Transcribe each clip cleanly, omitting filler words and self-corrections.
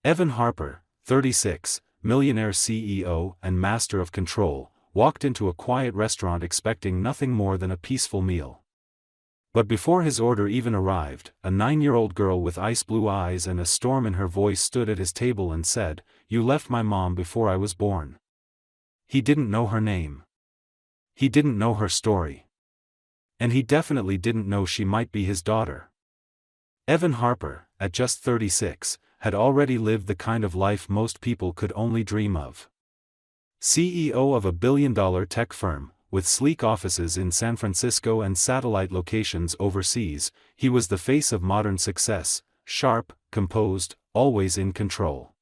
Evan Harper, 36, millionaire CEO and master of control, walked into a quiet restaurant expecting nothing more than a peaceful meal. But before his order even arrived, a 9-year-old girl with ice-blue eyes and a storm in her voice stood at his table and said, "You left my mom before I was born." He didn't know her name. He didn't know her story. And he definitely didn't know she might be his daughter. Evan Harper, at just 36, had already lived the kind of life most people could only dream of. CEO of a billion-dollar tech firm, with sleek offices in San Francisco and satellite locations overseas, he was the face of modern success, sharp, composed, always in control.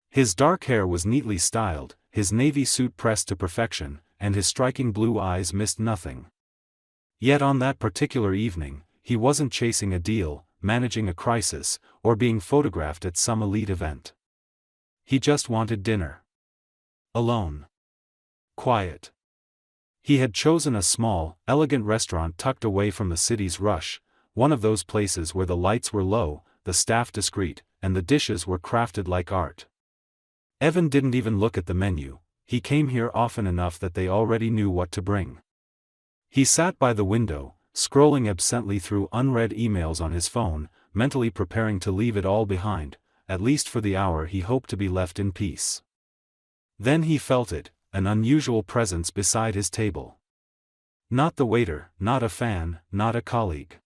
His dark hair was neatly styled, his navy suit pressed to perfection, and his striking blue eyes missed nothing. Yet on that particular evening, he wasn't chasing a deal, managing a crisis, or being photographed at some elite event. He just wanted dinner. Alone. Quiet. He had chosen a small, elegant restaurant tucked away from the city's rush, one of those places where the lights were low, the staff discreet, and the dishes were crafted like art. Evan didn't even look at the menu. He came here often enough that they already knew what to bring. He sat by the window, scrolling absently through unread emails on his phone, mentally preparing to leave it all behind, at least for the hour he hoped to be left in peace. Then he felt it, an unusual presence beside his table. Not the waiter, not a fan, not a colleague.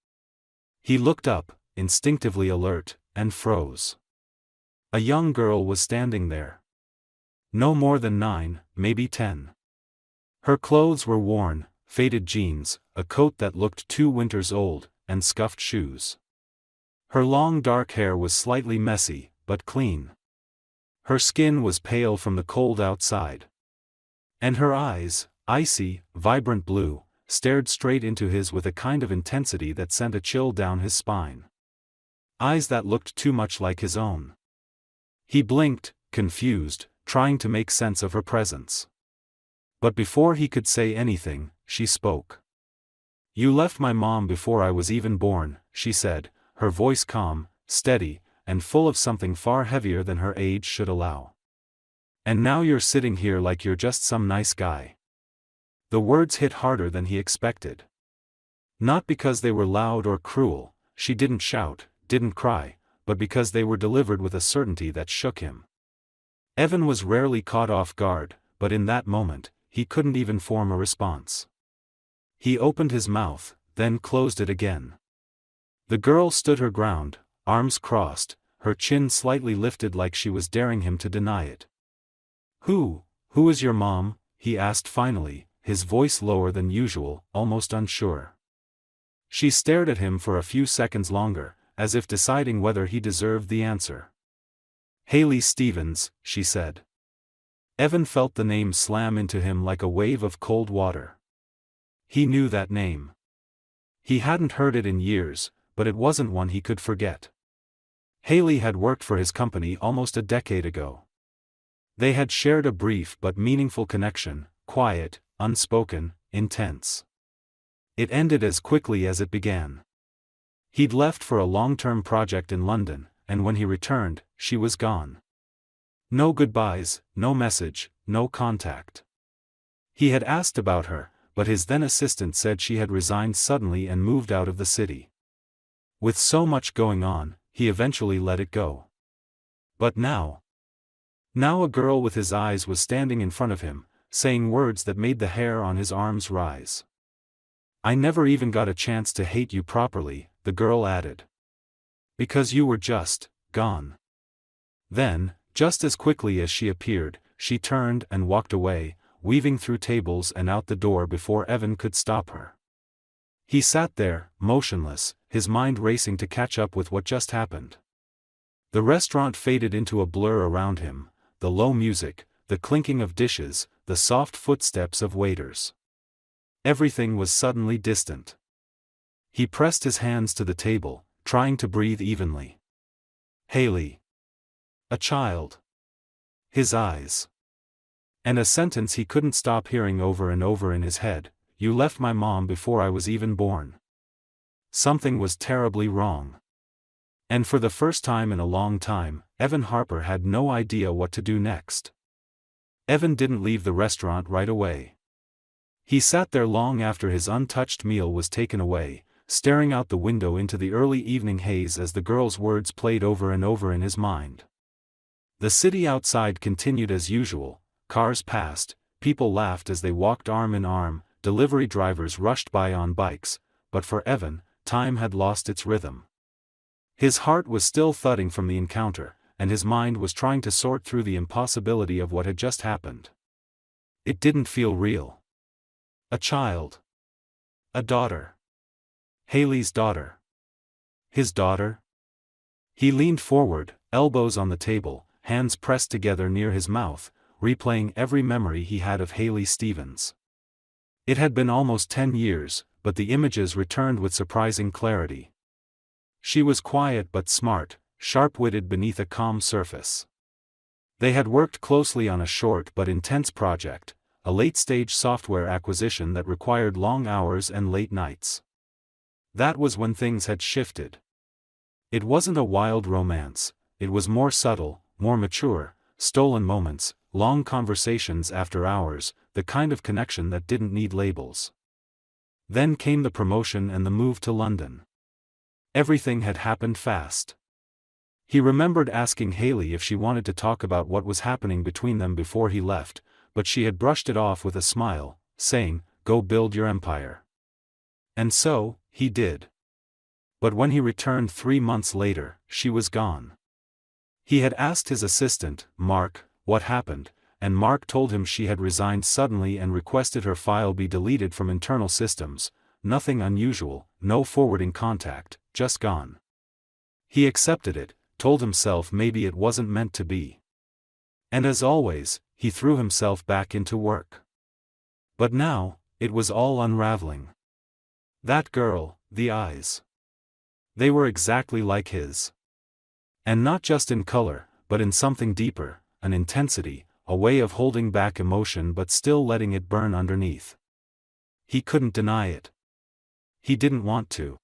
He looked up, instinctively alert, and froze. A young girl was standing there. No more than 9, maybe 10. Her clothes were worn, faded jeans, a coat that looked 2 winters old, and scuffed shoes. Her long dark hair was slightly messy, but clean. Her skin was pale from the cold outside. And her eyes, icy, vibrant blue, stared straight into his with a kind of intensity that sent a chill down his spine. Eyes that looked too much like his own. He blinked, confused, trying to make sense of her presence. But before he could say anything, she spoke. "You left my mom before I was even born," she said, her voice calm, steady, and full of something far heavier than her age should allow. "And now you're sitting here like you're just some nice guy." The words hit harder than he expected. Not because they were loud or cruel, she didn't shout, didn't cry, but because they were delivered with a certainty that shook him. Evan was rarely caught off guard, but in that moment, he couldn't even form a response. He opened his mouth, then closed it again. The girl stood her ground, arms crossed, her chin slightly lifted like she was daring him to deny it. Who is your mom?" he asked finally, his voice lower than usual, almost unsure. She stared at him for a few seconds longer, as if deciding whether he deserved the answer. "Haley Stevens," she said. Evan felt the name slam into him like a wave of cold water. He knew that name. He hadn't heard it in years, but it wasn't one he could forget. Haley had worked for his company almost a decade ago. They had shared a brief but meaningful connection, quiet, unspoken, intense. It ended as quickly as it began. He'd left for a long-term project in London, and when he returned, she was gone. No goodbyes, no message, no contact. He had asked about her, but his then-assistant said she had resigned suddenly and moved out of the city. With so much going on, he eventually let it go. But now a girl with his eyes was standing in front of him, saying words that made the hair on his arms rise. "I never even got a chance to hate you properly," the girl added. "Because you were just gone." Then, just as quickly as she appeared, she turned and walked away, weaving through tables and out the door before Evan could stop her. He sat there, motionless, his mind racing to catch up with what just happened. The restaurant faded into a blur around him, the low music, the clinking of dishes, the soft footsteps of waiters. Everything was suddenly distant. He pressed his hands to the table, trying to breathe evenly. Haley. A child. His eyes. And a sentence he couldn't stop hearing over and over in his head: "You left my mom before I was even born." Something was terribly wrong. And for the first time in a long time, Evan Harper had no idea what to do next. Evan didn't leave the restaurant right away. He sat there long after his untouched meal was taken away, staring out the window into the early evening haze as the girl's words played over and over in his mind. The city outside continued as usual, cars passed, people laughed as they walked arm in arm, delivery drivers rushed by on bikes, but for Evan, time had lost its rhythm. His heart was still thudding from the encounter, and his mind was trying to sort through the impossibility of what had just happened. It didn't feel real. A child. A daughter. Haley's daughter. His daughter? He leaned forward, elbows on the table, hands pressed together near his mouth, replaying every memory he had of Haley Stevens. It had been almost 10 years, but the images returned with surprising clarity. She was quiet but smart, sharp-witted beneath a calm surface. They had worked closely on a short but intense project, a late-stage software acquisition that required long hours and late nights. That was when things had shifted. It wasn't a wild romance, it was more subtle, more mature, stolen moments, long conversations after hours, the kind of connection that didn't need labels. Then came the promotion and the move to London. Everything had happened fast. He remembered asking Haley if she wanted to talk about what was happening between them before he left, but she had brushed it off with a smile, saying, "Go build your empire." And so, he did. But when he returned 3 months later, she was gone. He had asked his assistant, Mark, what happened, and Mark told him she had resigned suddenly and requested her file be deleted from internal systems. Nothing unusual, no forwarding contact, just gone. He accepted it, told himself maybe it wasn't meant to be. And as always, he threw himself back into work. But now, it was all unraveling. That girl, the eyes. They were exactly like his. And not just in color, but in something deeper, an intensity, a way of holding back emotion but still letting it burn underneath. He couldn't deny it. He didn't want to.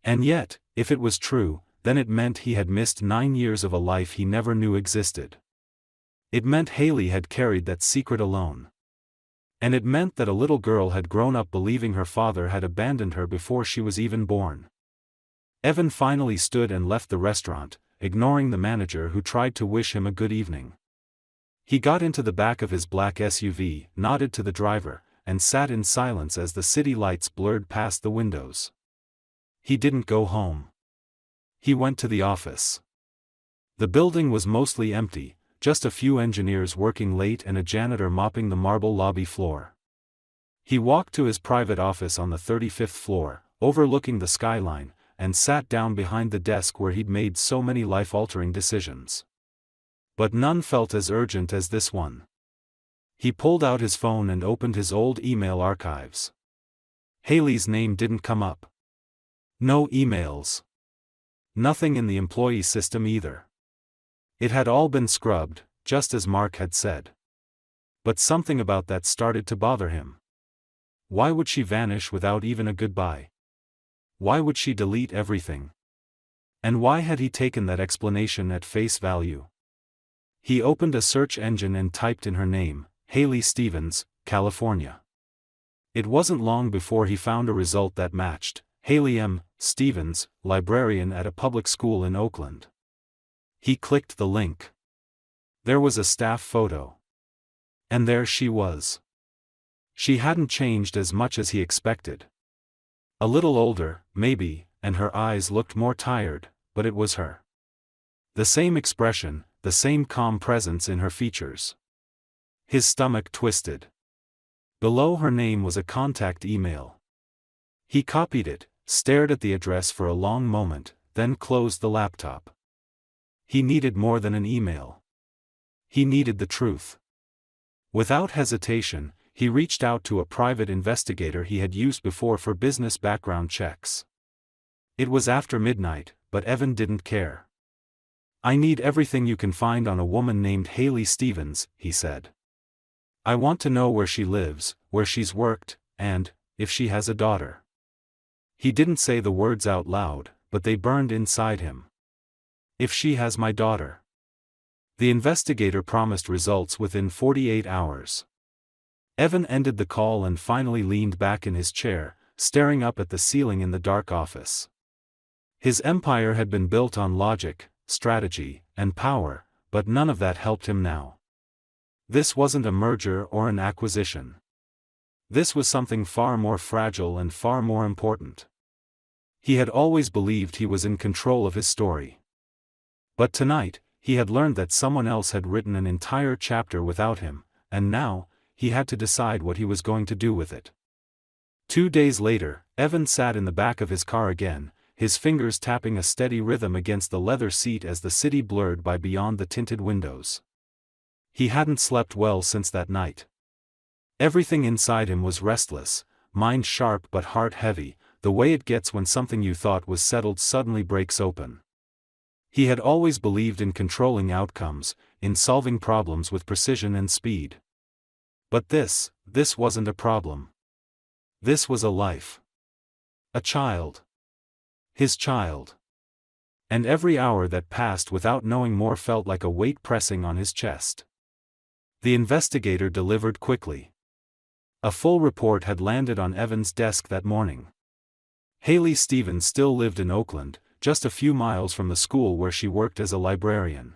And yet, if it was true, then it meant he had missed 9 years of a life he never knew existed. It meant Haley had carried that secret alone. And it meant that a little girl had grown up believing her father had abandoned her before she was even born. Evan finally stood and left the restaurant, ignoring the manager who tried to wish him a good evening. He got into the back of his black SUV, nodded to the driver, and sat in silence as the city lights blurred past the windows. He didn't go home. He went to the office. The building was mostly empty, just a few engineers working late and a janitor mopping the marble lobby floor. He walked to his private office on the 35th floor, overlooking the skyline, and sat down behind the desk where he'd made so many life-altering decisions. But none felt as urgent as this one. He pulled out his phone and opened his old email archives. Haley's name didn't come up. No emails. Nothing in the employee system either. It had all been scrubbed, just as Mark had said. But something about that started to bother him. Why would she vanish without even a goodbye? Why would she delete everything? And why had he taken that explanation at face value? He opened a search engine and typed in her name, Haley Stevens, California. It wasn't long before he found a result that matched, Haley M. Stevens, librarian at a public school in Oakland. He clicked the link. There was a staff photo. And there she was. She hadn't changed as much as he expected. A little older, maybe, and her eyes looked more tired, but it was her. The same expression, the same calm presence in her features. His stomach twisted. Below her name was a contact email. He copied it, stared at the address for a long moment, then closed the laptop. He needed more than an email. He needed the truth. Without hesitation, he reached out to a private investigator he had used before for business background checks. It was after midnight, but Evan didn't care. "I need everything you can find on a woman named Haley Stevens," he said. "I want to know where she lives, where she's worked, and if she has a daughter." He didn't say the words out loud, but they burned inside him. If she has my daughter. The investigator promised results within 48 hours. Evan ended the call and finally leaned back in his chair, staring up at the ceiling in the dark office. His empire had been built on logic, strategy, and power, but none of that helped him now. This wasn't a merger or an acquisition. This was something far more fragile and far more important. He had always believed he was in control of his story. But tonight, he had learned that someone else had written an entire chapter without him, and now, he had to decide what he was going to do with it. 2 days later, Evan sat in the back of his car again, his fingers tapping a steady rhythm against the leather seat as the city blurred by beyond the tinted windows. He hadn't slept well since that night. Everything inside him was restless, mind sharp but heart heavy, the way it gets when something you thought was settled suddenly breaks open. He had always believed in controlling outcomes, in solving problems with precision and speed. But this wasn't a problem. This was a life. A child. His child. And every hour that passed without knowing more felt like a weight pressing on his chest. The investigator delivered quickly. A full report had landed on Evan's desk that morning. Haley Stevens still lived in Oakland, just a few miles from the school where she worked as a librarian.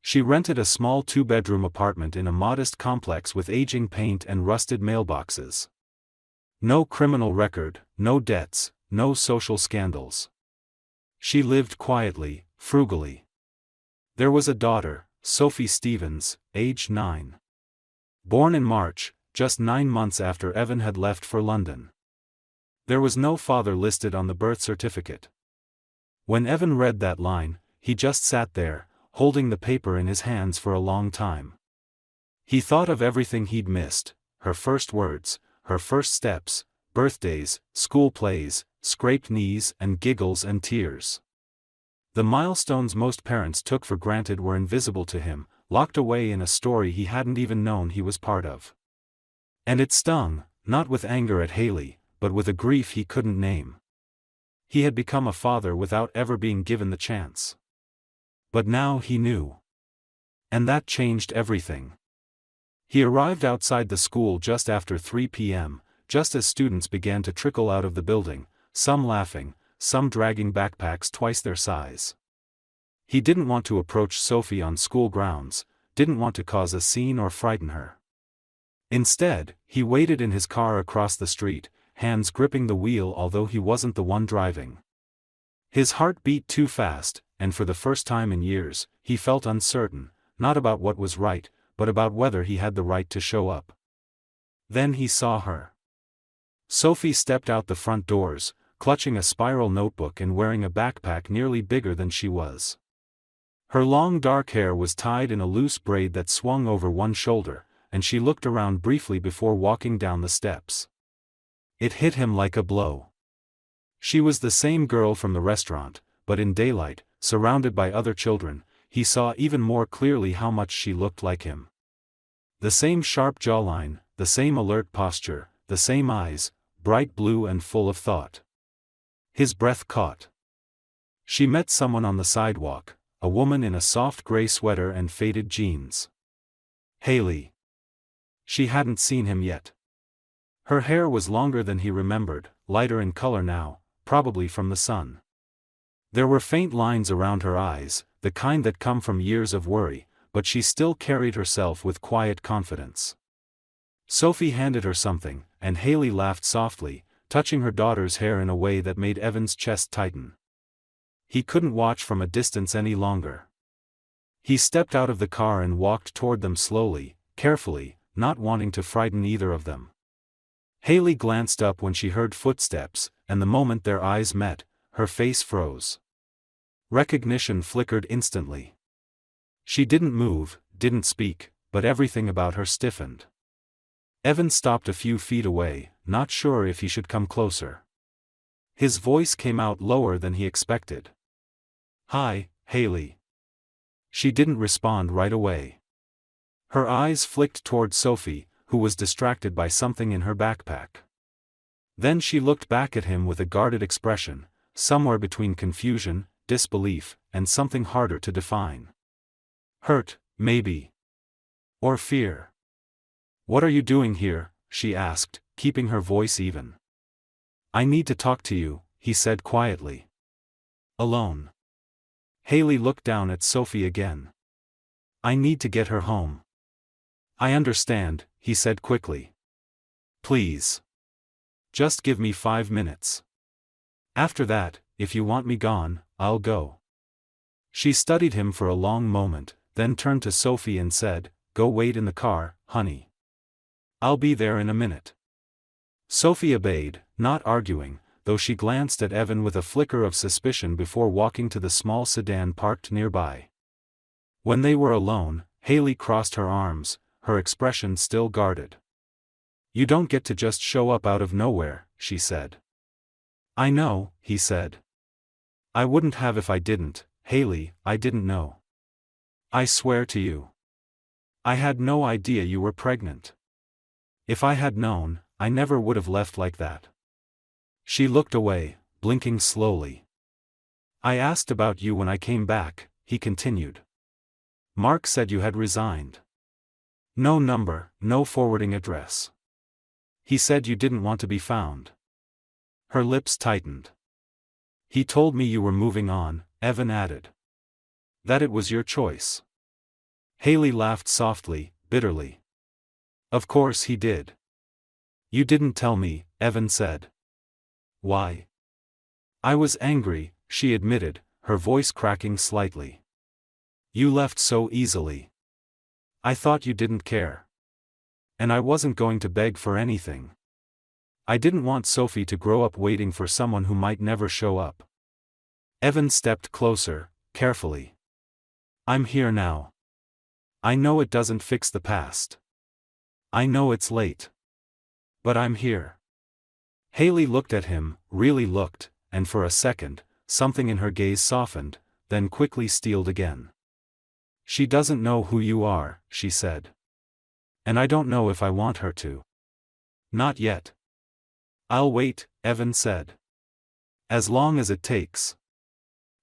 She rented a small 2-bedroom apartment in a modest complex with aging paint and rusted mailboxes. No criminal record, no debts, no social scandals. She lived quietly, frugally. There was a daughter, Sophie Stevens, age 9. Born in March, just 9 months after Evan had left for London. There was no father listed on the birth certificate. When Evan read that line, he just sat there, holding the paper in his hands for a long time. He thought of everything he'd missed, her first words, her first steps, birthdays, school plays, scraped knees and giggles and tears. The milestones most parents took for granted were invisible to him, locked away in a story he hadn't even known he was part of. And it stung, not with anger at Haley, but with a grief he couldn't name. He had become a father without ever being given the chance. But now he knew. And that changed everything. He arrived outside the school just after 3 p.m., just as students began to trickle out of the building, some laughing, some dragging backpacks twice their size. He didn't want to approach Sophie on school grounds, didn't want to cause a scene or frighten her. Instead, he waited in his car across the street, hands gripping the wheel although he wasn't the one driving. His heart beat too fast, and for the first time in years, he felt uncertain, not about what was right, but about whether he had the right to show up. Then he saw her. Sophie stepped out the front doors, clutching a spiral notebook and wearing a backpack nearly bigger than she was. Her long dark hair was tied in a loose braid that swung over one shoulder, and she looked around briefly before walking down the steps. It hit him like a blow. She was the same girl from the restaurant, but in daylight, surrounded by other children, he saw even more clearly how much she looked like him. The same sharp jawline, the same alert posture, the same eyes, bright blue and full of thought. His breath caught. She met someone on the sidewalk, a woman in a soft gray sweater and faded jeans. Haley. She hadn't seen him yet. Her hair was longer than he remembered, lighter in color now, probably from the sun. There were faint lines around her eyes, the kind that come from years of worry, but she still carried herself with quiet confidence. Sophie handed her something, and Haley laughed softly, touching her daughter's hair in a way that made Evan's chest tighten. He couldn't watch from a distance any longer. He stepped out of the car and walked toward them slowly, carefully, not wanting to frighten either of them. Haley glanced up when she heard footsteps, and the moment their eyes met, her face froze. Recognition flickered instantly. She didn't move, didn't speak, but everything about her stiffened. Evan stopped a few feet away, not sure if he should come closer. His voice came out lower than he expected. "Hi, Haley." She didn't respond right away. Her eyes flicked toward Sophie, who was distracted by something in her backpack. Then she looked back at him with a guarded expression, somewhere between confusion, disbelief, and something harder to define. Hurt, maybe. Or fear. "What are you doing here?" she asked, keeping her voice even. "I need to talk to you," he said quietly. "Alone?" Haley looked down at Sophie again. "I need to get her home." "I understand," he said quickly. "Please. Just give me 5 minutes. After that, if you want me gone, I'll go." She studied him for a long moment, then turned to Sophie and said, "Go wait in the car, honey. I'll be there in a minute." Sophie obeyed, not arguing, though she glanced at Evan with a flicker of suspicion before walking to the small sedan parked nearby. When they were alone, Haley crossed her arms, her expression still guarded. "You don't get to just show up out of nowhere," she said. "I know," he said. "I wouldn't have if I didn't, Haley, I didn't know. I swear to you. I had no idea you were pregnant. If I had known, I never would have left like that." She looked away, blinking slowly. "I asked about you when I came back," he continued. "Mark said you had resigned. No number, no forwarding address. He said you didn't want to be found." Her lips tightened. "He told me you were moving on," Evan added. "That it was your choice." Haley laughed softly, bitterly. "Of course he did." "You didn't tell me," Evan said. "Why?" "I was angry," she admitted, her voice cracking slightly. "You left so easily. I thought you didn't care. And I wasn't going to beg for anything. I didn't want Sophie to grow up waiting for someone who might never show up." Evan stepped closer, carefully. "I'm here now. I know it doesn't fix the past. I know it's late. But I'm here." Haley looked at him, really looked, and for a second, something in her gaze softened, then quickly steeled again. "She doesn't know who you are," she said. "And I don't know if I want her to. Not yet." "I'll wait," Evan said. "As long as it takes.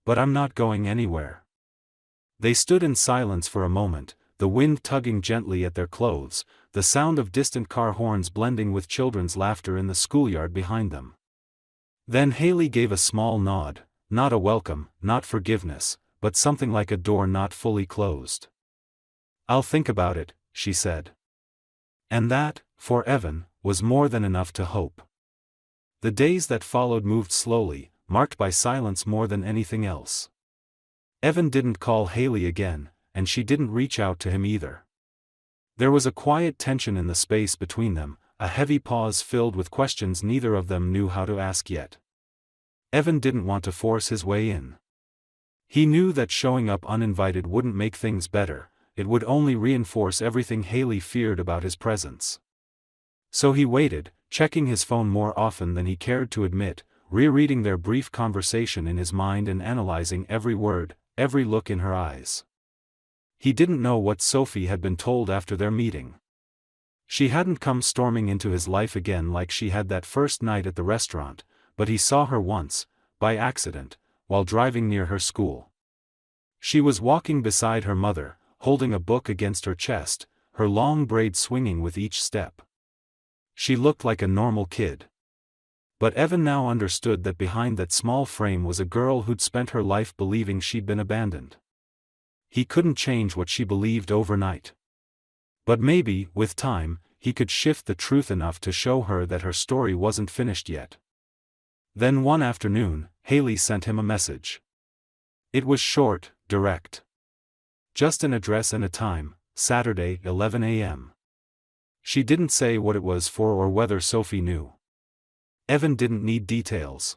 But I'm not going anywhere." They stood in silence for a moment, the wind tugging gently at their clothes, the sound of distant car horns blending with children's laughter in the schoolyard behind them. Then Haley gave a small nod, not a welcome, not forgiveness, but something like a door not fully closed. "I'll think about it," she said. And that, for Evan, was more than enough to hope. The days that followed moved slowly, marked by silence more than anything else. Evan didn't call Haley again, and she didn't reach out to him either. There was a quiet tension in the space between them, a heavy pause filled with questions neither of them knew how to ask yet. Evan didn't want to force his way in. He knew that showing up uninvited wouldn't make things better, it would only reinforce everything Haley feared about his presence. So he waited, checking his phone more often than he cared to admit, rereading their brief conversation in his mind and analyzing every word, every look in her eyes. He didn't know what Sophie had been told after their meeting. She hadn't come storming into his life again like she had that first night at the restaurant, but he saw her once, by accident, while driving near her school. She was walking beside her mother, holding a book against her chest, her long braid swinging with each step. She looked like a normal kid. But Evan now understood that behind that small frame was a girl who'd spent her life believing she'd been abandoned. He couldn't change what she believed overnight. But maybe, with time, he could shift the truth enough to show her that her story wasn't finished yet. Then one afternoon, Haley sent him a message. It was short, direct. Just an address and a time, Saturday, 11 a.m. She didn't say what it was for or whether Sophie knew. Evan didn't need details.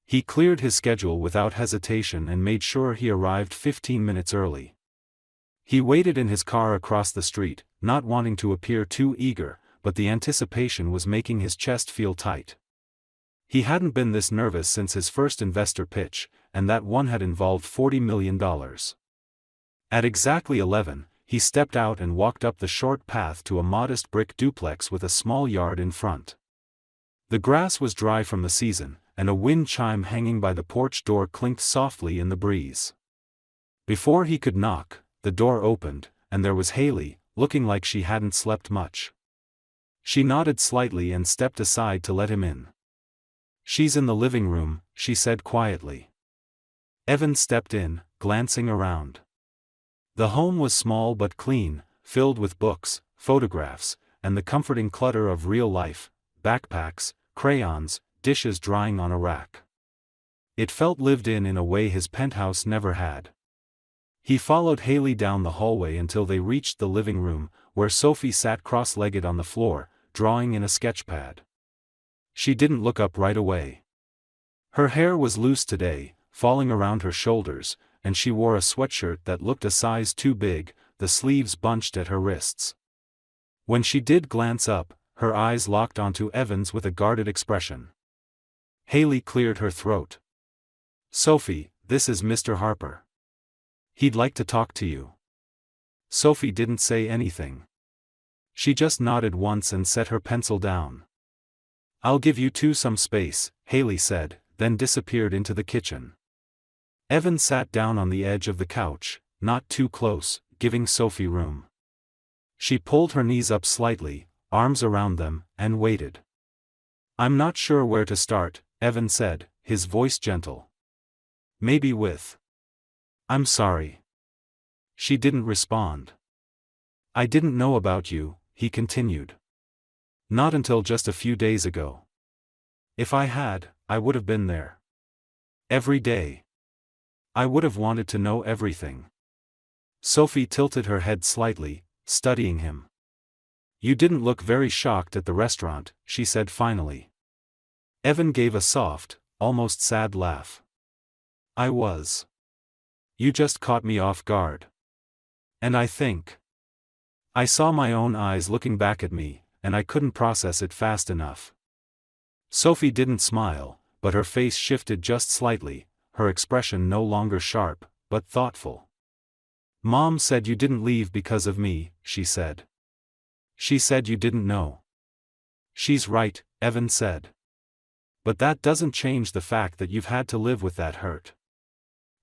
He cleared his schedule without hesitation and made sure he arrived 15 minutes early. He waited in his car across the street, not wanting to appear too eager, but the anticipation was making his chest feel tight. He hadn't been this nervous since his first investor pitch, and that one had involved $40 million. At exactly 11, he stepped out and walked up the short path to a modest brick duplex with a small yard in front. The grass was dry from the season, and a wind chime hanging by the porch door clinked softly in the breeze. Before he could knock, the door opened, and there was Haley, looking like she hadn't slept much. She nodded slightly and stepped aside to let him in. "She's in the living room," she said quietly. Evan stepped in, glancing around. The home was small but clean, filled with books, photographs, and the comforting clutter of real life: backpacks, crayons, dishes drying on a rack. It felt lived in a way his penthouse never had. He followed Haley down the hallway until they reached the living room, where Sophie sat cross-legged on the floor, drawing in a sketchpad. She didn't look up right away. Her hair was loose today, falling around her shoulders, and she wore a sweatshirt that looked a size too big, the sleeves bunched at her wrists. When she did glance up, her eyes locked onto Evan's with a guarded expression. Haley cleared her throat. "Sophie, this is Mr. Harper. He'd like to talk to you." Sophie didn't say anything. She just nodded once and set her pencil down. "I'll give you two some space," Haley said, then disappeared into the kitchen. Evan sat down on the edge of the couch, not too close, giving Sophie room. She pulled her knees up slightly, arms around them, and waited. "I'm not sure where to start," Evan said, his voice gentle. "Maybe with 'I'm sorry.'" She didn't respond. "I didn't know about you," he continued. "Not until just a few days ago. If I had, I would have been there. Every day. I would have wanted to know everything." Sophie tilted her head slightly, studying him. "You didn't look very shocked at the restaurant," she said finally. Evan gave a soft, almost sad laugh. "I was. You just caught me off guard. And I think I saw my own eyes looking back at me, and I couldn't process it fast enough." Sophie didn't smile, but her face shifted just slightly, her expression no longer sharp, but thoughtful. "Mom said you didn't leave because of me," she said. "She said you didn't know." "She's right," Evan said. "But that doesn't change the fact that you've had to live with that hurt.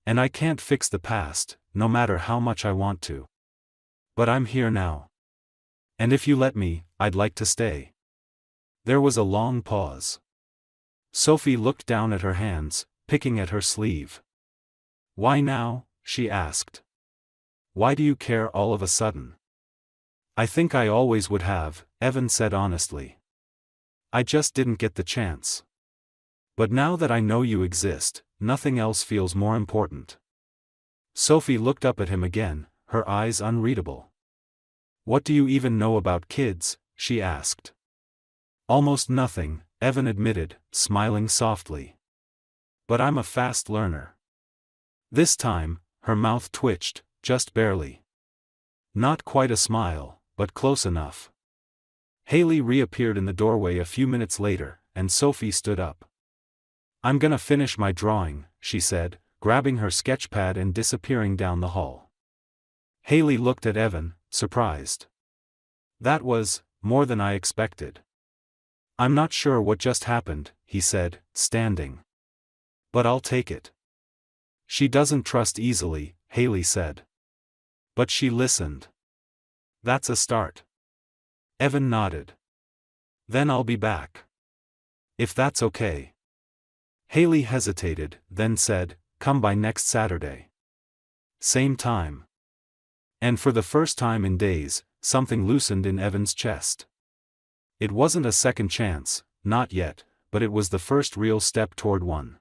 And I can't fix the past, no matter how much I want to. But I'm here now. And if you let me, I'd like to stay." There was a long pause. Sophie looked down at her hands, picking at her sleeve. "Why now?" she asked. "Why do you care all of a sudden?" "I think I always would have," Evan said honestly. "I just didn't get the chance. But now that I know you exist, nothing else feels more important." Sophie looked up at him again, her eyes unreadable. "What do you even know about kids?" she asked. "Almost nothing," Evan admitted, smiling softly. "But I'm a fast learner." This time, her mouth twitched, just barely. Not quite a smile, but close enough. Haley reappeared in the doorway a few minutes later, and Sophie stood up. "I'm gonna finish my drawing," she said, grabbing her sketchpad and disappearing down the hall. Haley looked at Evan, surprised. "That was more than I expected." "I'm not sure what just happened," he said, standing. "But I'll take it." "She doesn't trust easily," Haley said. "But she listened." "That's a start." Evan nodded. "Then I'll be back. If that's okay." Haley hesitated, then said, "Come by next Saturday. Same time." And for the first time in days, something loosened in Evan's chest. It wasn't a second chance, not yet, but it was the first real step toward one.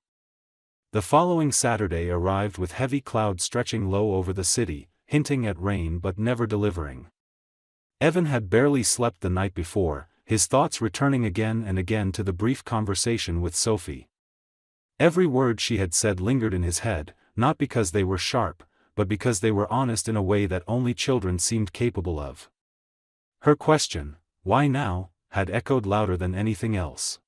The following Saturday arrived with heavy clouds stretching low over the city, hinting at rain but never delivering. Evan had barely slept the night before, his thoughts returning again and again to the brief conversation with Sophie. Every word she had said lingered in his head, not because they were sharp, but because they were honest in a way that only children seemed capable of. Her question, "Why now?" had echoed louder than anything else.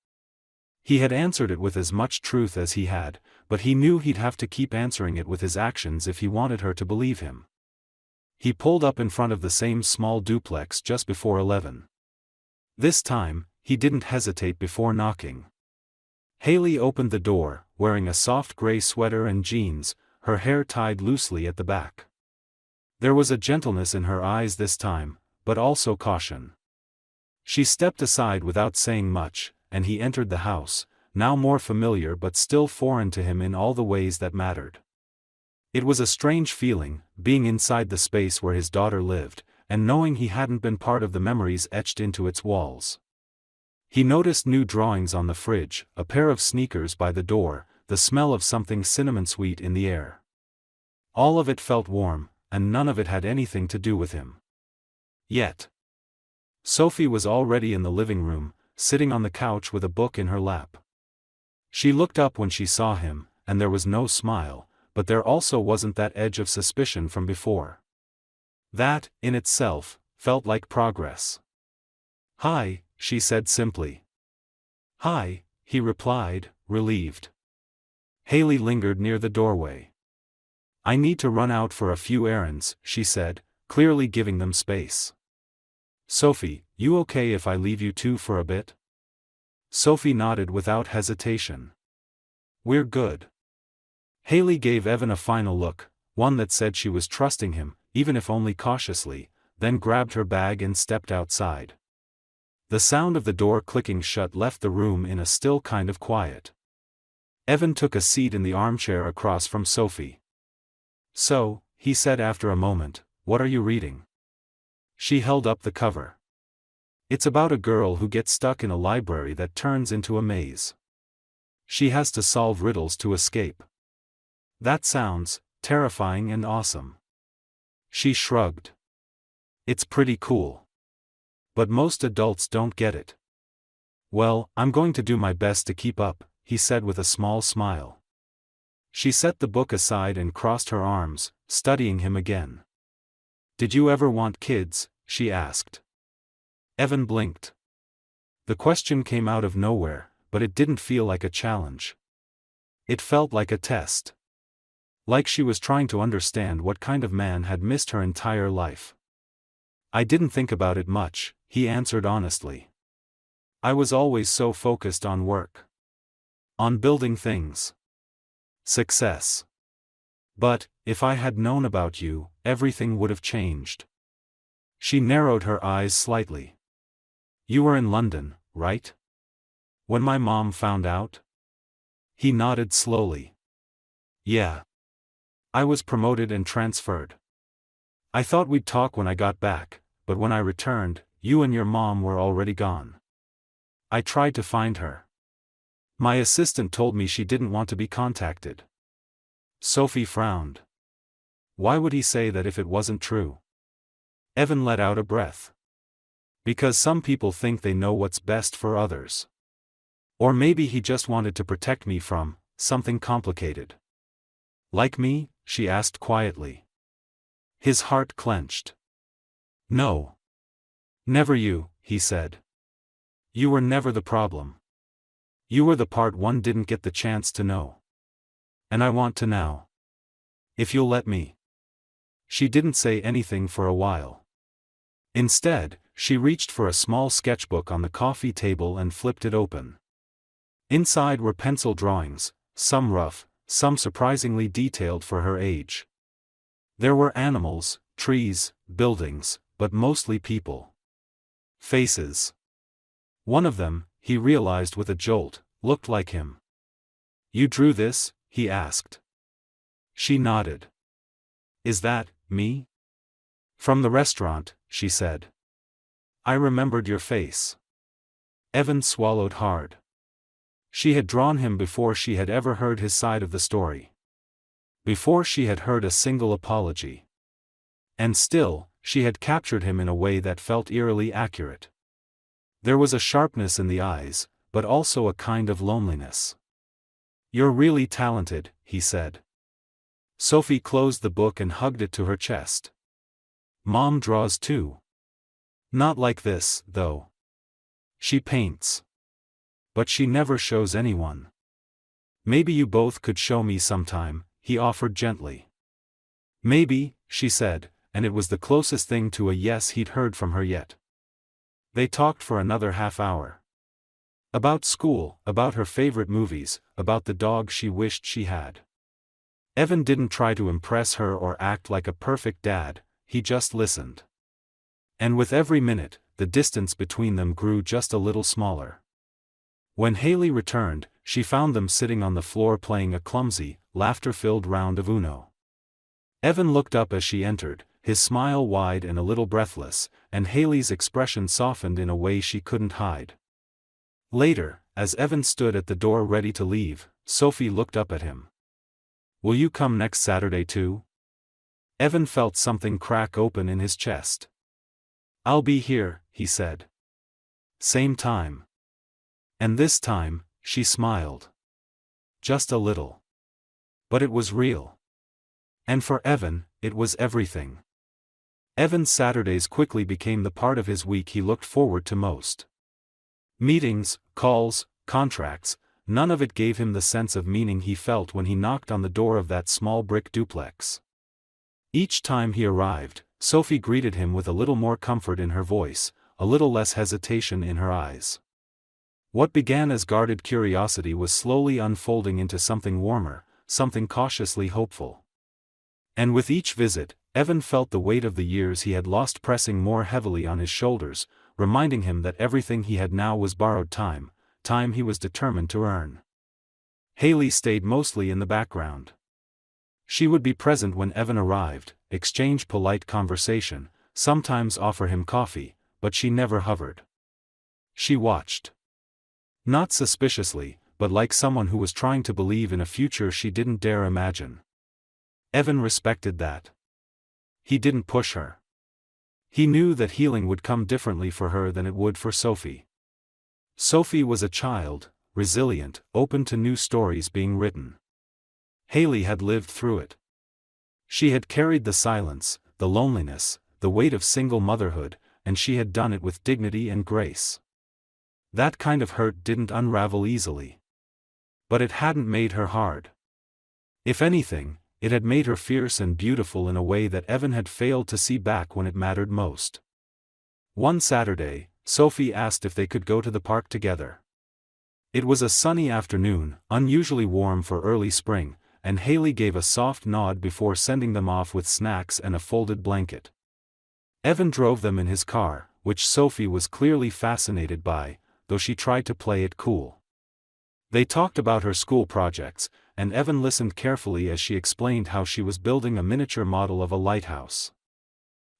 He had answered it with as much truth as he had, but he knew he'd have to keep answering it with his actions if he wanted her to believe him. He pulled up in front of the same small duplex just before 11. This time, he didn't hesitate before knocking. Haley opened the door, wearing a soft gray sweater and jeans, her hair tied loosely at the back. There was a gentleness in her eyes this time, but also caution. She stepped aside without saying much, and he entered the house, now more familiar but still foreign to him in all the ways that mattered. It was a strange feeling, being inside the space where his daughter lived, and knowing he hadn't been part of the memories etched into its walls. He noticed new drawings on the fridge, a pair of sneakers by the door, the smell of something cinnamon-sweet in the air. All of it felt warm, and none of it had anything to do with him. Yet. Sophie was already in the living room, sitting on the couch with a book in her lap. She looked up when she saw him, and there was no smile, but there also wasn't that edge of suspicion from before. That, in itself, felt like progress. "Hi," she said simply. "Hi," he replied, relieved. Haley lingered near the doorway. "I need to run out for a few errands," she said, clearly giving them space. "Sophie, you okay if I leave you two for a bit?" Sophie nodded without hesitation. "We're good." Haley gave Evan a final look, one that said she was trusting him, even if only cautiously, then grabbed her bag and stepped outside. The sound of the door clicking shut left the room in a still kind of quiet. Evan took a seat in the armchair across from Sophie. "So," he said after a moment, "what are you reading?" She held up the cover. "It's about a girl who gets stuck in a library that turns into a maze. She has to solve riddles to escape." "That sounds terrifying and awesome." She shrugged. "It's pretty cool. But most adults don't get it." "Well, I'm going to do my best to keep up," he said with a small smile. She set the book aside and crossed her arms, studying him again. "Did you ever want kids?" she asked. Evan blinked. The question came out of nowhere, but it didn't feel like a challenge. It felt like a test. Like she was trying to understand what kind of man had missed her entire life. "I didn't think about it much," he answered honestly. "I was always so focused on work. On building things. Success. But, if I had known about you, everything would have changed." She narrowed her eyes slightly. "You were in London, right? When my mom found out?" He nodded slowly. "Yeah. I was promoted and transferred. I thought we'd talk when I got back, but when I returned, you and your mom were already gone. I tried to find her. My assistant told me she didn't want to be contacted." Sophie frowned. Why would he say that if it wasn't true? Evan let out a breath. "Because some people think they know what's best for others. Or maybe he just wanted to protect me from something complicated." "Like me?" she asked quietly. His heart clenched. "No. Never you," he said. "You were never the problem. You were the part one didn't get the chance to know. And I want to now. If you'll let me." She didn't say anything for a while. Instead, she reached for a small sketchbook on the coffee table and flipped it open. Inside were pencil drawings, some rough, some surprisingly detailed for her age. There were animals, trees, buildings, but mostly people. Faces. One of them, he realized with a jolt, looked like him. "You drew this?" he asked. She nodded. "Is that me?" "From the restaurant," she said. "I remembered your face." Evan swallowed hard. She had drawn him before she had ever heard his side of the story. Before she had heard a single apology. And still, she had captured him in a way that felt eerily accurate. There was a sharpness in the eyes, but also a kind of loneliness. "You're really talented," he said. Sophie closed the book and hugged it to her chest. "Mom draws too. Not like this, though. She paints. But she never shows anyone." "Maybe you both could show me sometime," he offered gently. "Maybe," she said, and it was the closest thing to a yes he'd heard from her yet. They talked for another half hour. About school, about her favorite movies, about the dog she wished she had. Evan didn't try to impress her or act like a perfect dad, he just listened. And with every minute, the distance between them grew just a little smaller. When Haley returned, she found them sitting on the floor playing a clumsy, laughter-filled round of Uno. Evan looked up as she entered, his smile wide and a little breathless, and Haley's expression softened in a way she couldn't hide. Later, as Evan stood at the door ready to leave, Sophie looked up at him. "Will you come next Saturday too?" Evan felt something crack open in his chest. "I'll be here," he said. "Same time." And this time, she smiled. Just a little. But it was real. And for Evan, it was everything. Evan's Saturdays quickly became the part of his week he looked forward to most. Meetings, calls, contracts, none of it gave him the sense of meaning he felt when he knocked on the door of that small brick duplex. Each time he arrived, Sophie greeted him with a little more comfort in her voice, a little less hesitation in her eyes. What began as guarded curiosity was slowly unfolding into something warmer, something cautiously hopeful. And with each visit, Evan felt the weight of the years he had lost pressing more heavily on his shoulders, reminding him that everything he had now was borrowed time, time he was determined to earn. Haley stayed mostly in the background. She would be present when Evan arrived, exchange polite conversation, sometimes offer him coffee, but she never hovered. She watched. Not suspiciously, but like someone who was trying to believe in a future she didn't dare imagine. Evan respected that. He didn't push her. He knew that healing would come differently for her than it would for Sophie. Sophie was a child, resilient, open to new stories being written. Haley had lived through it. She had carried the silence, the loneliness, the weight of single motherhood, and she had done it with dignity and grace. That kind of hurt didn't unravel easily. But it hadn't made her hard. If anything, it had made her fierce and beautiful in a way that Evan had failed to see back when it mattered most. One Saturday, Sophie asked if they could go to the park together. It was a sunny afternoon, unusually warm for early spring, and Haley gave a soft nod before sending them off with snacks and a folded blanket. Evan drove them in his car, which Sophie was clearly fascinated by, though she tried to play it cool. They talked about her school projects, and Evan listened carefully as she explained how she was building a miniature model of a lighthouse.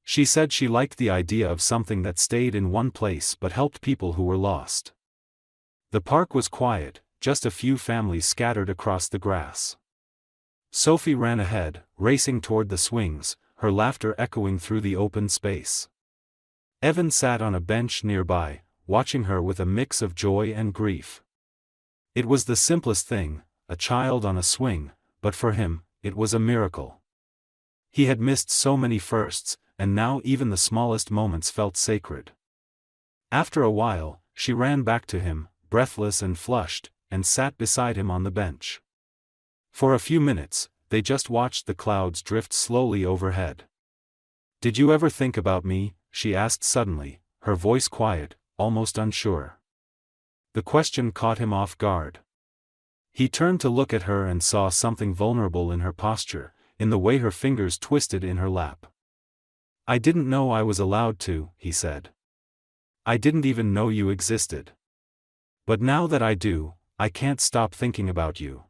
She said she liked the idea of something that stayed in one place but helped people who were lost. The park was quiet, just a few families scattered across the grass. Sophie ran ahead, racing toward the swings, her laughter echoing through the open space. Evan sat on a bench nearby, watching her with a mix of joy and grief. It was the simplest thing, a child on a swing, but for him, it was a miracle. He had missed so many firsts, and now even the smallest moments felt sacred. After a while, she ran back to him, breathless and flushed, and sat beside him on the bench. For a few minutes, they just watched the clouds drift slowly overhead. "Did you ever think about me?" she asked suddenly, her voice quiet, almost unsure. The question caught him off guard. He turned to look at her and saw something vulnerable in her posture, in the way her fingers twisted in her lap. "I didn't know I was allowed to," he said. "I didn't even know you existed. But now that I do, I can't stop thinking about you."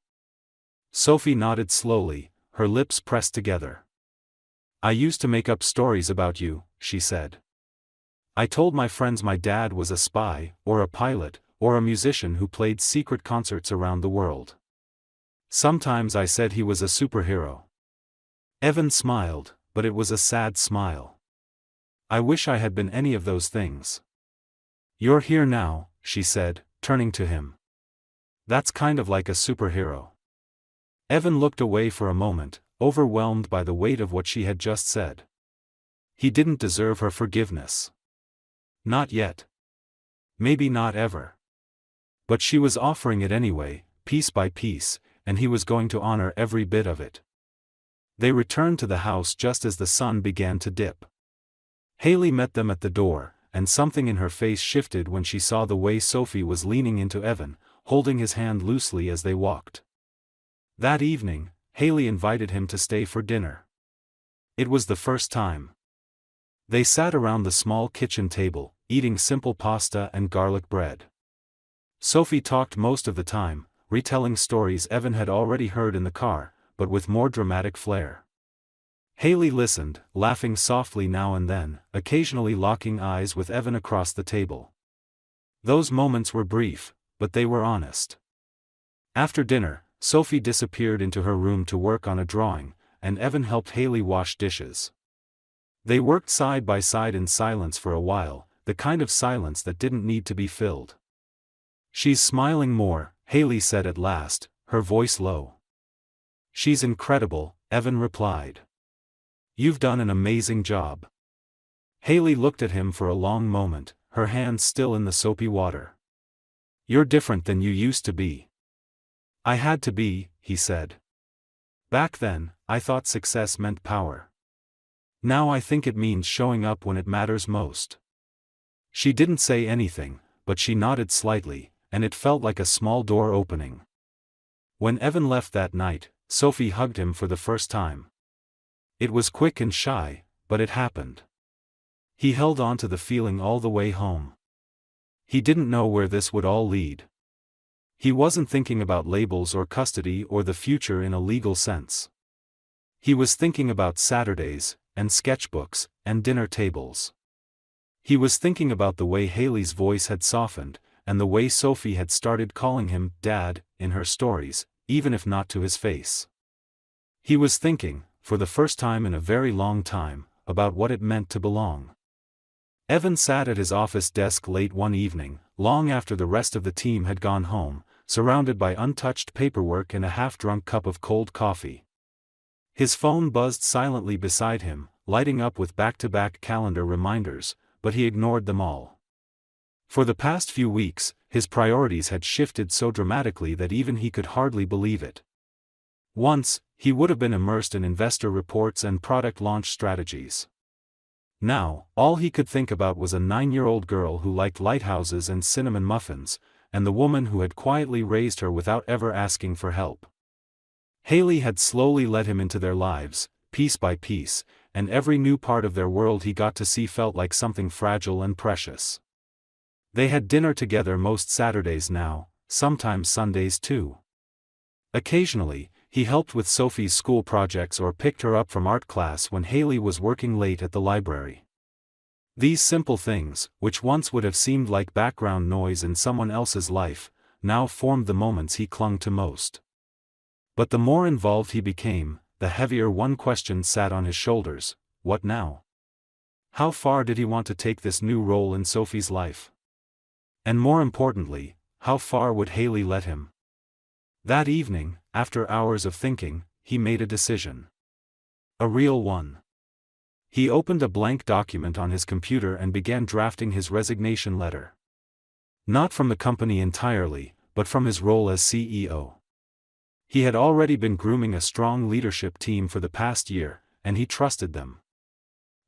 Sophie nodded slowly, her lips pressed together. "I used to make up stories about you," she said. "I told my friends my dad was a spy, or a pilot, or a musician who played secret concerts around the world. Sometimes I said he was a superhero." Evan smiled, but it was a sad smile. "I wish I had been any of those things." "You're here now," she said, turning to him. "That's kind of like a superhero." Evan looked away for a moment, overwhelmed by the weight of what she had just said. He didn't deserve her forgiveness. Not yet. Maybe not ever. But she was offering it anyway, piece by piece, and he was going to honor every bit of it. They returned to the house just as the sun began to dip. Haley met them at the door, and something in her face shifted when she saw the way Sophie was leaning into Evan, holding his hand loosely as they walked. That evening, Haley invited him to stay for dinner. It was the first time. They sat around the small kitchen table, eating simple pasta and garlic bread. Sophie talked most of the time, retelling stories Evan had already heard in the car, but with more dramatic flair. Haley listened, laughing softly now and then, occasionally locking eyes with Evan across the table. Those moments were brief, but they were honest. After dinner, Sophie disappeared into her room to work on a drawing, and Evan helped Haley wash dishes. They worked side by side in silence for a while, the kind of silence that didn't need to be filled. "She's smiling more," Haley said at last, her voice low. "She's incredible," Evan replied. "You've done an amazing job." Haley looked at him for a long moment, her hands still in the soapy water. "You're different than you used to be." "I had to be," he said. "Back then, I thought success meant power. Now I think it means showing up when it matters most." She didn't say anything, but she nodded slightly, and it felt like a small door opening. When Evan left that night, Sophie hugged him for the first time. It was quick and shy, but it happened. He held on to the feeling all the way home. He didn't know where this would all lead. He wasn't thinking about labels or custody or the future in a legal sense. He was thinking about Saturdays, and sketchbooks, and dinner tables. He was thinking about the way Haley's voice had softened, and the way Sophie had started calling him Dad in her stories, even if not to his face. He was thinking, for the first time in a very long time, about what it meant to belong. Evan sat at his office desk late one evening, long after the rest of the team had gone home, surrounded by untouched paperwork and a half-drunk cup of cold coffee. His phone buzzed silently beside him, lighting up with back-to-back calendar reminders, but he ignored them all. For the past few weeks, his priorities had shifted so dramatically that even he could hardly believe it. Once, he would have been immersed in investor reports and product launch strategies. Now, all he could think about was a 9-year-old girl who liked lighthouses and cinnamon muffins, and the woman who had quietly raised her without ever asking for help. Haley had slowly let him into their lives, piece by piece, and every new part of their world he got to see felt like something fragile and precious. They had dinner together most Saturdays now, sometimes Sundays too. Occasionally, he helped with Sophie's school projects or picked her up from art class when Haley was working late at the library. These simple things, which once would have seemed like background noise in someone else's life, now formed the moments he clung to most. But the more involved he became, the heavier one question sat on his shoulders: what now? How far did he want to take this new role in Sophie's life? And more importantly, how far would Haley let him? That evening, after hours of thinking, he made a decision. A real one. He opened a blank document on his computer and began drafting his resignation letter. Not from the company entirely, but from his role as CEO. He had already been grooming a strong leadership team for the past year, and he trusted them.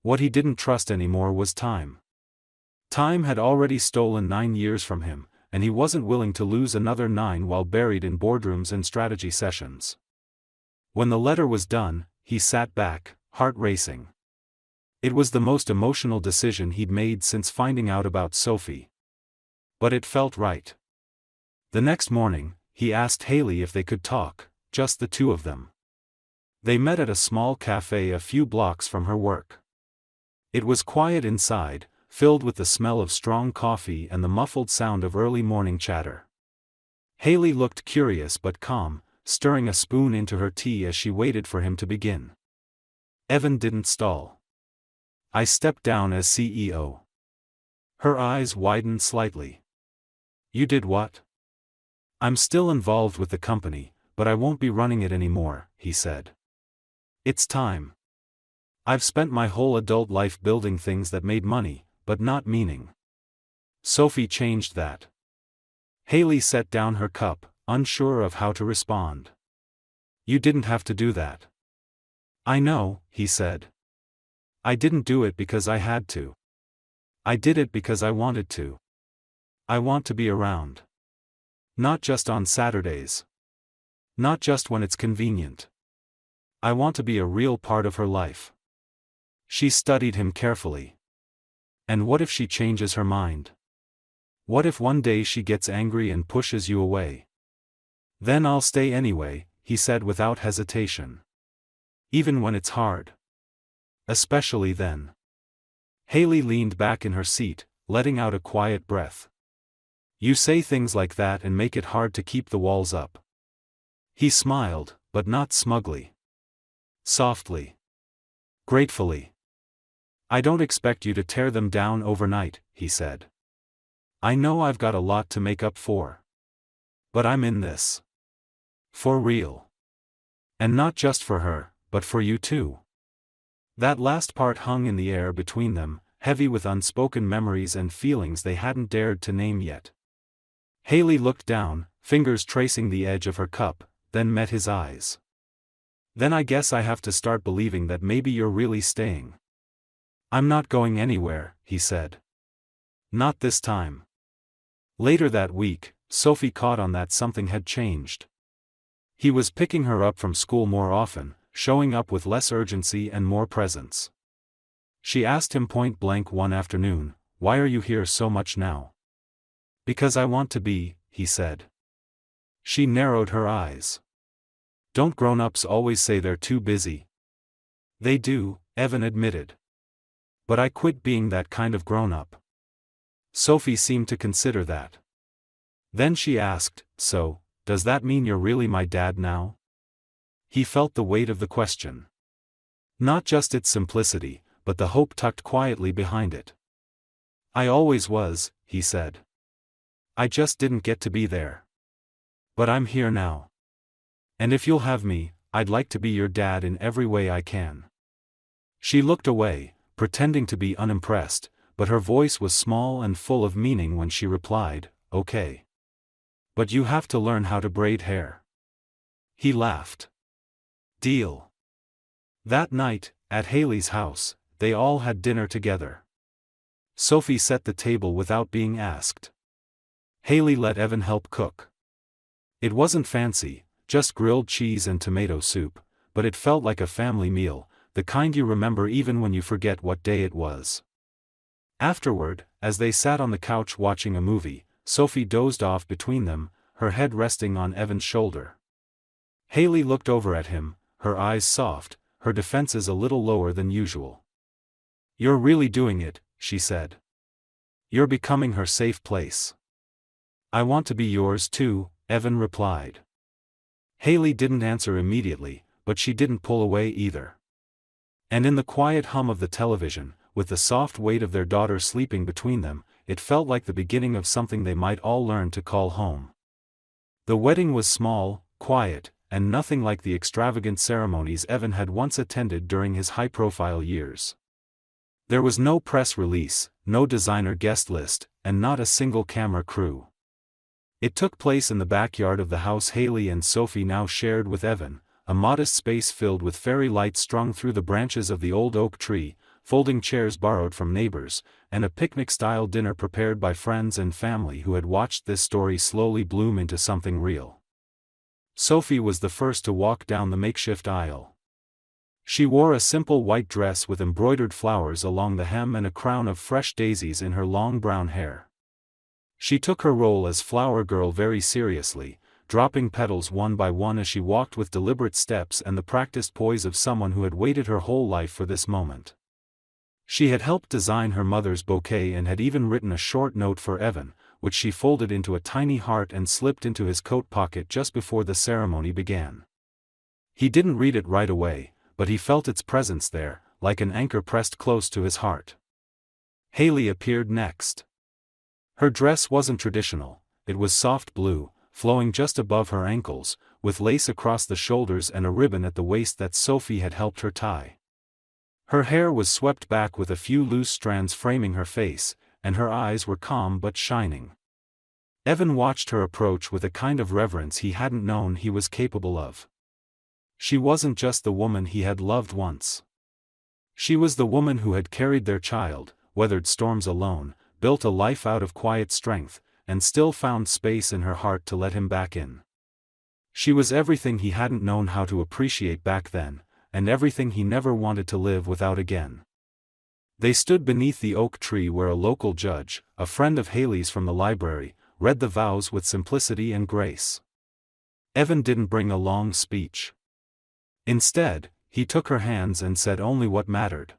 What he didn't trust anymore was time. Time had already stolen 9 years from him, and he wasn't willing to lose another 9 while buried in boardrooms and strategy sessions. When the letter was done, he sat back, heart racing. It was the most emotional decision he'd made since finding out about Sophie. But it felt right. The next morning, he asked Haley if they could talk, just the two of them. They met at a small cafe a few blocks from her work. It was quiet inside, filled with the smell of strong coffee and the muffled sound of early morning chatter. Haley looked curious but calm, stirring a spoon into her tea as she waited for him to begin. Evan didn't stall. "I stepped down as CEO." Her eyes widened slightly. "You did what?" "I'm still involved with the company, but I won't be running it anymore," he said. "It's time. I've spent my whole adult life building things that made money, but not meaning." Sophie changed that. Haley set down her cup, unsure of how to respond. "You didn't have to do that." "I know," he said. "I didn't do it because I had to." I did it because I wanted to. I want to be around. Not just on Saturdays. Not just when it's convenient. I want to be a real part of her life. She studied him carefully. And what if she changes her mind? What if one day she gets angry and pushes you away? Then I'll stay anyway, he said without hesitation. Even when it's hard. Especially then. Haley leaned back in her seat, letting out a quiet breath. You say things like that and make it hard to keep the walls up. He smiled, but not smugly. Softly. Gratefully. I don't expect you to tear them down overnight, he said. I know I've got a lot to make up for. But I'm in this. For real. And not just for her, but for you too. That last part hung in the air between them, heavy with unspoken memories and feelings they hadn't dared to name yet. Haley looked down, fingers tracing the edge of her cup, then met his eyes. Then I guess I have to start believing that maybe you're really staying. I'm not going anywhere, he said. Not this time. Later that week, Sophie caught on that something had changed. He was picking her up from school more often, showing up with less urgency and more presence. She asked him point blank one afternoon, "Why are you here so much now?" "Because I want to be," he said. She narrowed her eyes. Don't grown-ups always say they're too busy? They do, Evan admitted. But I quit being that kind of grown-up. Sophie seemed to consider that. Then she asked, "So, does that mean you're really my dad now?" He felt the weight of the question. Not just its simplicity, but the hope tucked quietly behind it. "I always was," he said. "I just didn't get to be there. But I'm here now. And if you'll have me, I'd like to be your dad in every way I can." She looked away, pretending to be unimpressed, but her voice was small and full of meaning when she replied, "Okay. But you have to learn how to braid hair." He laughed. Deal. That night, at Haley's house, they all had dinner together. Sophie set the table without being asked. Haley let Evan help cook. It wasn't fancy, just grilled cheese and tomato soup, but it felt like a family meal, the kind you remember even when you forget what day it was. Afterward, as they sat on the couch watching a movie, Sophie dozed off between them, her head resting on Evan's shoulder. Haley looked over at him, her eyes soft, her defenses a little lower than usual. "You're really doing it," she said. "You're becoming her safe place." "I want to be yours too," Evan replied. Haley didn't answer immediately, but she didn't pull away either. And in the quiet hum of the television, with the soft weight of their daughter sleeping between them, it felt like the beginning of something they might all learn to call home. The wedding was small, quiet, and nothing like the extravagant ceremonies Evan had once attended during his high-profile years. There was no press release, no designer guest list, and not a single camera crew. It took place in the backyard of the house Haley and Sophie now shared with Evan, a modest space filled with fairy lights strung through the branches of the old oak tree, folding chairs borrowed from neighbors, and a picnic-style dinner prepared by friends and family who had watched this story slowly bloom into something real. Sophie was the first to walk down the makeshift aisle. She wore a simple white dress with embroidered flowers along the hem and a crown of fresh daisies in her long brown hair. She took her role as flower girl very seriously, dropping petals one by one as she walked with deliberate steps and the practiced poise of someone who had waited her whole life for this moment. She had helped design her mother's bouquet and had even written a short note for Evan, which she folded into a tiny heart and slipped into his coat pocket just before the ceremony began. He didn't read it right away, but he felt its presence there, like an anchor pressed close to his heart. Haley appeared next. Her dress wasn't traditional, it was soft blue, flowing just above her ankles, with lace across the shoulders and a ribbon at the waist that Sophie had helped her tie. Her hair was swept back with a few loose strands framing her face, and her eyes were calm but shining. Evan watched her approach with a kind of reverence he hadn't known he was capable of. She wasn't just the woman he had loved once. She was the woman who had carried their child, weathered storms alone, built a life out of quiet strength, and still found space in her heart to let him back in. She was everything he hadn't known how to appreciate back then, and everything he never wanted to live without again. They stood beneath the oak tree where a local judge, a friend of Haley's from the library, read the vows with simplicity and grace. Evan didn't bring a long speech. Instead, he took her hands and said only what mattered.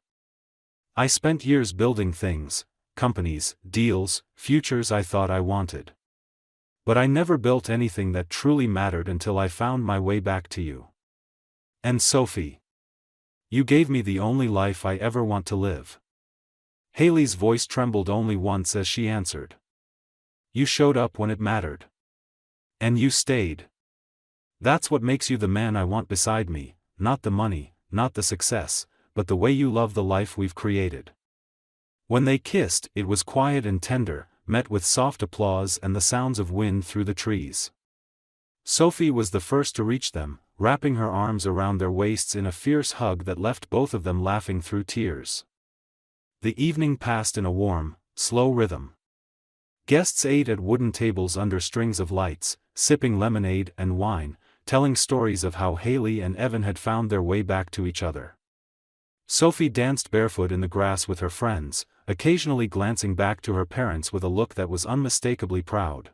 "I spent years building things, companies, deals, futures I thought I wanted. But I never built anything that truly mattered until I found my way back to you. And Sophie, you gave me the only life I ever want to live." Haley's voice trembled only once as she answered. "You showed up when it mattered. And you stayed. That's what makes you the man I want beside me, not the money, not the success, but the way you love the life we've created." When they kissed, it was quiet and tender, met with soft applause and the sounds of wind through the trees. Sophie was the first to reach them, wrapping her arms around their waists in a fierce hug that left both of them laughing through tears. The evening passed in a warm, slow rhythm. Guests ate at wooden tables under strings of lights, sipping lemonade and wine, telling stories of how Haley and Evan had found their way back to each other. Sophie danced barefoot in the grass with her friends, occasionally glancing back to her parents with a look that was unmistakably proud.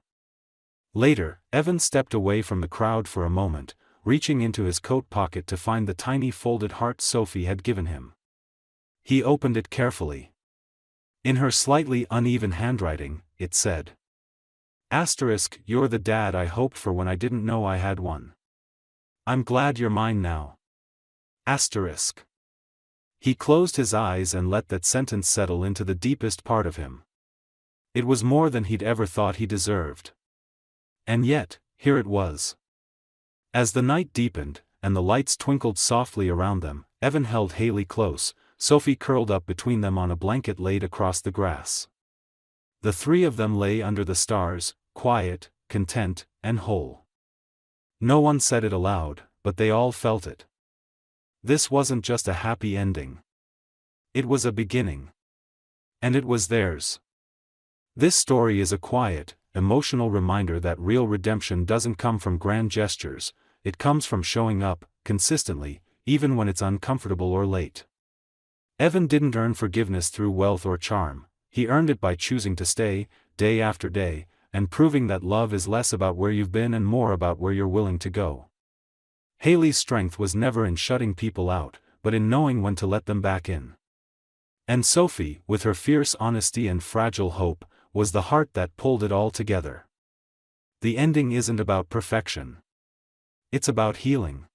Later, Evan stepped away from the crowd for a moment, reaching into his coat pocket to find the tiny folded heart Sophie had given him. He opened it carefully. In her slightly uneven handwriting, it said, "Asterisk, you're the dad I hoped for when I didn't know I had one. I'm glad you're mine now. Asterisk." He closed his eyes and let that sentence settle into the deepest part of him. It was more than he'd ever thought he deserved. And yet, here it was. As the night deepened, and the lights twinkled softly around them, Evan held Haley close, Sophie curled up between them on a blanket laid across the grass. The three of them lay under the stars, quiet, content, and whole. No one said it aloud, but they all felt it. This wasn't just a happy ending. It was a beginning. And it was theirs. This story is a quiet, emotional reminder that real redemption doesn't come from grand gestures, it comes from showing up, consistently, even when it's uncomfortable or late. Evan didn't earn forgiveness through wealth or charm, he earned it by choosing to stay, day after day, and proving that love is less about where you've been and more about where you're willing to go. Haley's strength was never in shutting people out, but in knowing when to let them back in. And Sophie, with her fierce honesty and fragile hope, was the heart that pulled it all together. The ending isn't about perfection. It's about healing.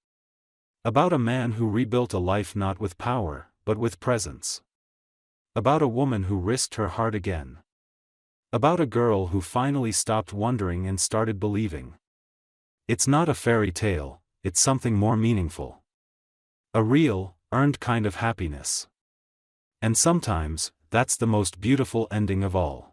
About a man who rebuilt a life not with power, but with presence. About a woman who risked her heart again. About a girl who finally stopped wondering and started believing. It's not a fairy tale, it's something more meaningful. A real, earned kind of happiness. And sometimes, that's the most beautiful ending of all.